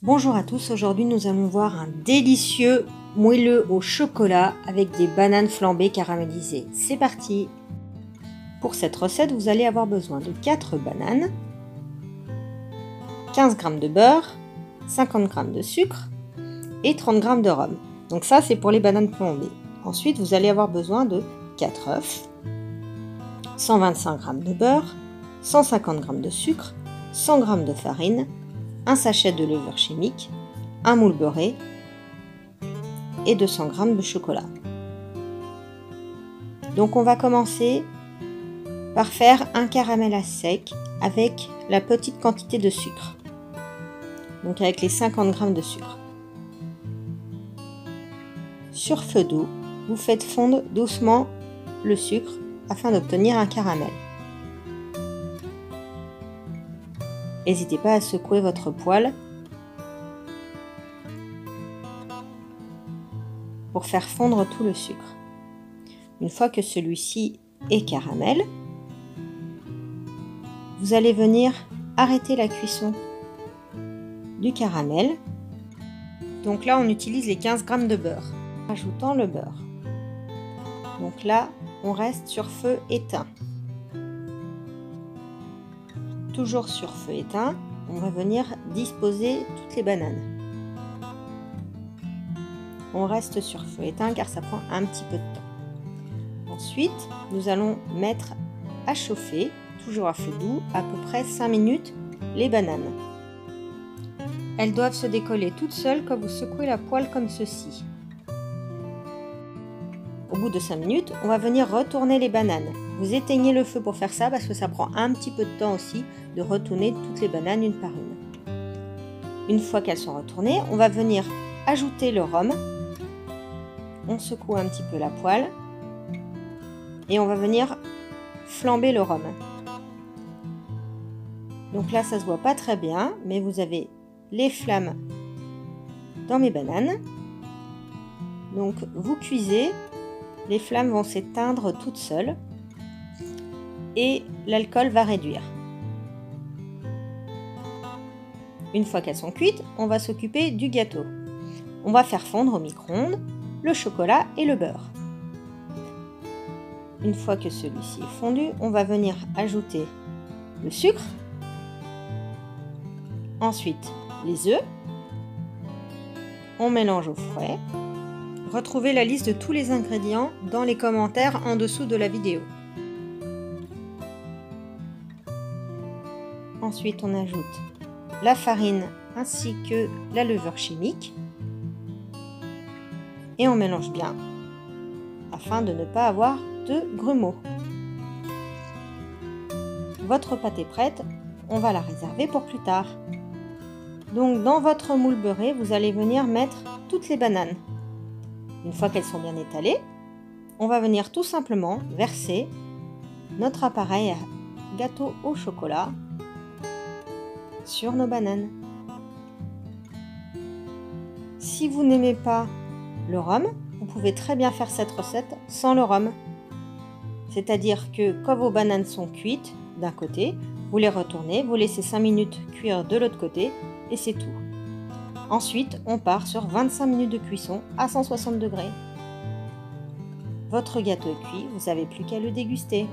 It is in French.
Bonjour à tous, aujourd'hui nous allons voir un délicieux moelleux au chocolat avec des bananes flambées caramélisées. C'est parti! Pour cette recette, vous allez avoir besoin de 4 bananes, 15 g de beurre, 50 g de sucre et 30 g de rhum. Donc ça c'est pour les bananes flambées. Ensuite vous allez avoir besoin de 4 œufs, 125 g de beurre, 150 g de sucre, 100 g de farine, un sachet de levure chimique, un moule beurré et 200 g de chocolat. Donc on va commencer par faire un caramel à sec avec la petite quantité de sucre. Donc avec les 50 g de sucre. Sur feu doux, vous faites fondre doucement le sucre afin d'obtenir un caramel. N'hésitez pas à secouer votre poêle pour faire fondre tout le sucre. Une fois que celui-ci est caramel, vous allez venir arrêter la cuisson du caramel. Donc là, on utilise les 15 g de beurre, ajoutant le beurre. Donc là, on reste sur feu éteint. Toujours sur feu éteint, on va venir disposer toutes les bananes. On reste sur feu éteint car ça prend un petit peu de temps. Ensuite, nous allons mettre à chauffer, toujours à feu doux, à peu près 5 minutes, les bananes. Elles doivent se décoller toutes seules quand vous secouez la poêle comme ceci. Au bout de 5 minutes, on va venir retourner les bananes. Vous éteignez le feu pour faire ça parce que ça prend un petit peu de temps aussi de retourner toutes les bananes une par une. Une fois qu'elles sont retournées, on va venir ajouter le rhum. On secoue un petit peu la poêle et on va venir flamber le rhum. Donc là, ça se voit pas très bien, mais vous avez les flammes dans mes bananes. Donc vous cuisez, les flammes vont s'éteindre toutes seules et l'alcool va réduire. Une fois qu'elles sont cuites, on va s'occuper du gâteau. On va faire fondre au micro-ondes le chocolat et le beurre. Une fois que celui-ci est fondu, on va venir ajouter le sucre, ensuite les œufs, on mélange au fouet. Retrouvez la liste de tous les ingrédients dans les commentaires en dessous de la vidéo. Ensuite, on ajoute la farine ainsi que la levure chimique et on mélange bien afin de ne pas avoir de grumeaux. Votre pâte est prête, on va la réserver pour plus tard. Donc dans votre moule beurré, vous allez venir mettre toutes les bananes. Une fois qu'elles sont bien étalées, on va venir tout simplement verser notre appareil à gâteau au chocolat sur nos bananes. Si vous n'aimez pas le rhum, vous pouvez très bien faire cette recette sans le rhum. C'est-à-dire que quand vos bananes sont cuites d'un côté, vous les retournez, vous laissez 5 minutes cuire de l'autre côté et c'est tout. Ensuite, on part sur 25 minutes de cuisson à 160 degrés. Votre gâteau est cuit, vous n'avez plus qu'à le déguster.